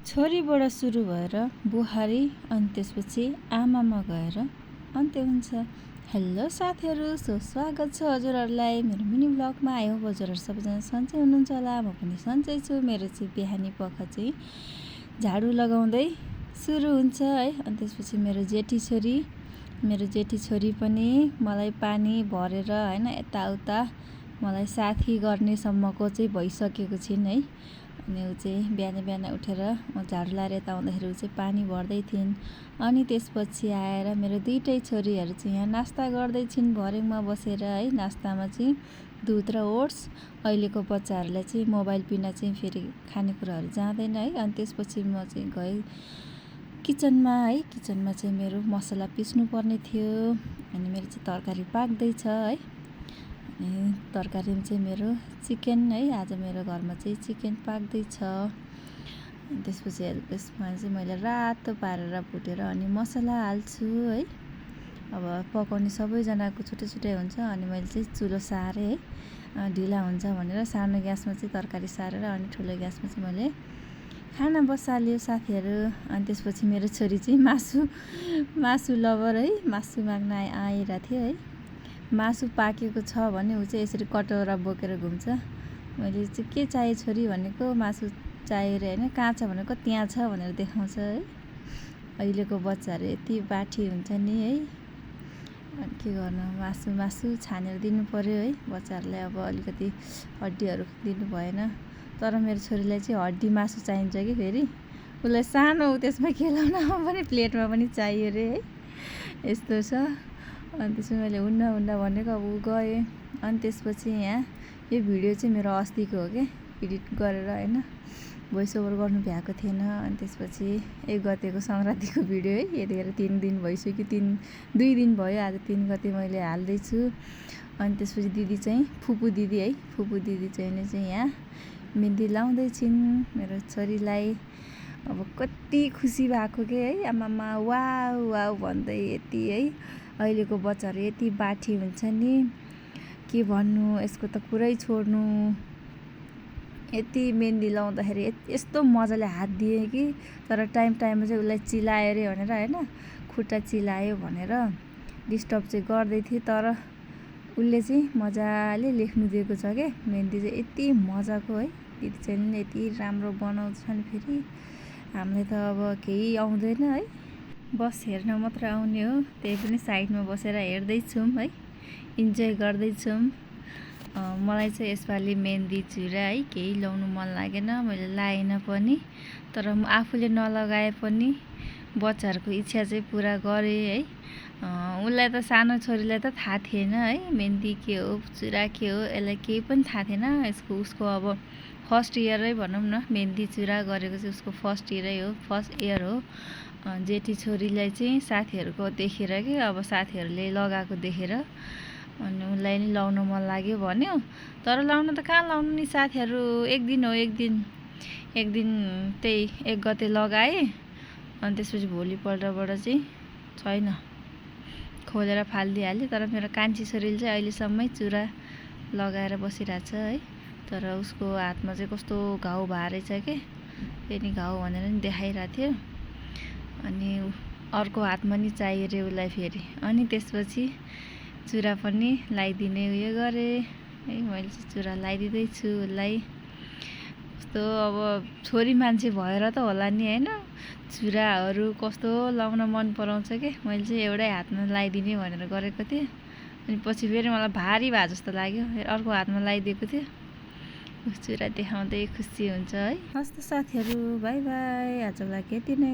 छोरीबाट सुरु भएर बुहारी अनि त्यसपछि आमामा गएर अन्त्य हुन्छ। हेलो साथीहरू, स्वागत छ हजुरहरूलाई मेरो मिनी ब्लगमा। आयो हजुरहरू सबैजना सन्चै हुनुहुन्छ होला, म पनि सन्चै छु। मेरो चाहिँ बिहानी पख चाहिँ झाडु लगाउँदै सुरु हुन्छ है। अनि त्यसपछि मेरो जेठी छोरी पनि मलाई पानी भरेर हैन यताउता मलाई साथी गर्नेसम्मको चाहिँ भइसकेको छिन् है। अनि ऊ चाहिँ बिहान उठेर म झाडु लाएर यता आउँदाखेरि ऊ चाहिँ पानी भर्दै थिइन्। अनि त्यसपछि आएर मेरो दुईटै छोरीहरू चाहिँ यहाँ नास्ता गर्दै छिन् भरेङमा बसेर है। नास्तामा चाहिँ दुध र ओट्स। अहिलेको बच्चाहरूलाई चाहिँ मोबाइल बिना चाहिँ फेरि खानेकुराहरू जाँदैन है। अनि त्यसपछि म चाहिँ गएँ किचनमा है। किचनमा चाहिँ मेरो मसला पिस्नु पर्ने थियो। अनि मेरो चाहिँ तरकारी पाक्दैछ है। अनि तरकारीमा चाहिँ मेरो चिकन है, आज मेरो घरमा चाहिँ चिकन पाक्दैछ। अनि त्यसपछि यसमा चाहिँ मैले रातो पारेर भुटेर अनि मसला हाल्छु है। अब पकाउने सबैजनाको छुट्टै हुन्छ। अनि मैले चाहिँ चुलो सारेँ है, ढिला हुन्छ भनेर सानो ग्यासमा चाहिँ तरकारी सारेर अनि ठुलो ग्यासमा चाहिँ मैले खाना बसाल्यो साथीहरू। अनि त्यसपछि मेरो छोरी चाहिँ मासु लभर है, मासु माग्न आइरहेको थियो है। मासु पाकेको छ भने ऊ चाहिँ यसरी कटौरा बोकेर घुम्छ। मैले चाहिँ के चाहियो छोरी भनेको, मासु चाहियो रे होइन, कहाँ छ भनेको त्यहाँ छ भनेर देखाउँछ है। अहिलेको बच्चाहरू यति बाठी हुन्छ नि है। अनि के गर्नु, मासु छानेर दिनु पर्यो है बच्चाहरूलाई। अब अलिकति हड्डीहरू दिनु भएन। तर मेरो छोरीलाई चाहिँ हड्डी मासु चाहिन्छ कि फेरि उसलाई सानो त्यसमा खेलाउनमा पनि प्लेटमा पनि चाहियो रे है, यस्तो छ। अनि त्यसपछि मैले हुन्न भनेको अब ऊ गएँ। अनि त्यसपछि यहाँ यो भिडियो चाहिँ मेरो अस्तिको हो क्या, एडिट गरेर होइन, भोइस ओभर गर्नु भ्याएको थिएन। अनि त्यसपछि 1 गतेको सङ्क्रान्तिको भिडियो है। यतिखेर 3 दिन भइसक्यो, 2 दिन भयो, आज 3 गते मैले हाल्दैछु। अनि त्यसपछि दिदी चाहिँ फुपू दिदी चाहिँ यहाँ मेहन्दी लाउँदैछिन् मेरो छोरीलाई। अब कति खुसी भएको के है, आमामा वाउ भन्दै यति है। अहिलेको बच्चाहरू यति बाठी हुन्छ नि, के भन्नु, यसको त कुरै छोड्नु। यति मेहन्दी लाउँदाखेरि यस्तो मजाले हात दिए कि, तर टाइममा चाहिँ उसलाई चिलायो अरे भनेर होइन, खुट्टा चिलायो भनेर डिस्टर्ब चाहिँ गर्दै थिएँ। तर उसले चाहिँ मजाले लेख्नु दिएको छ क्या। मेहन्दी चाहिँ यति मजाको है। दिदी चाहिँ यति राम्रो बनाउँछन् फेरि। हामीलाई त अब केही आउँदैन है, बस हेर्न मात्र आउने हो। त्यही पनि साइडमा बसेर हेर्दैछौँ है, इन्जोय गर्दैछौँ। मलाई चाहिँ यसपालि मेहन्दी चुरा है केही लाउनु मन लागेन, मैले लाएन पनि। तर म आफूले नलगाए पनि बच्चाहरूको इच्छा चाहिँ पुरा गरेँ है। उसलाई त, सानो छोरीलाई त थाहा थिएन है मेहन्दी के हो, चुरा के हो, यसलाई केही पनि थाहा थिएन। उसको अब फर्स्ट इयरै भनौँ न, मेहन्दी चुरा गरेको चाहिँ उसको फर्स्ट इयर हो। जेठी छोरीलाई चाहिँ साथीहरूको देखेर कि, अब साथीहरूले लगाएको देखेर अनि उसलाई नि लाउन मन लाग्यो भन्यो। तर लाउन त कहाँ लाउनु नि साथीहरू, एक दिन त्यही 1 गते लगाएँ। अनि त्यसपछि भोलिपल्टबाट चाहिँ छैन, खोलेर फालिदिइहालेँ। तर मेरो कान्छी छोरीले चाहिँ अहिलेसम्मै चुरा लगाएर बसिरहेछ है। तर उसको हातमा चाहिँ कस्तो घाउ भएछ के, फेरि घाउ भनेर नि देखाइरहेको थियो। अनि अर्को हातमा नि चाहियो रे उसलाई फेरि। अनि त्यसपछि चुरा पनि लगाइदिने उयो गरेँ है। मैले चाहिँ चुरा लगाइदिँदैछु उसलाई। कस्तो अब छोरी मान्छे भएर त होला नि होइन, चुराहरू कस्तो लाउन मन पराउँछ के। मैले चाहिँ एउटै हातमा लगाइदिने भनेर गरेको थिएँ। अनि पछि फेरि मलाई भारी भए जस्तो लाग्यो, अर्को हातमा लगाइदिएको थियो। चुरा देखाउँदै खुसी हुन्छ है। हस् त साथीहरू, बाई बाई, आजको लागि यति नै।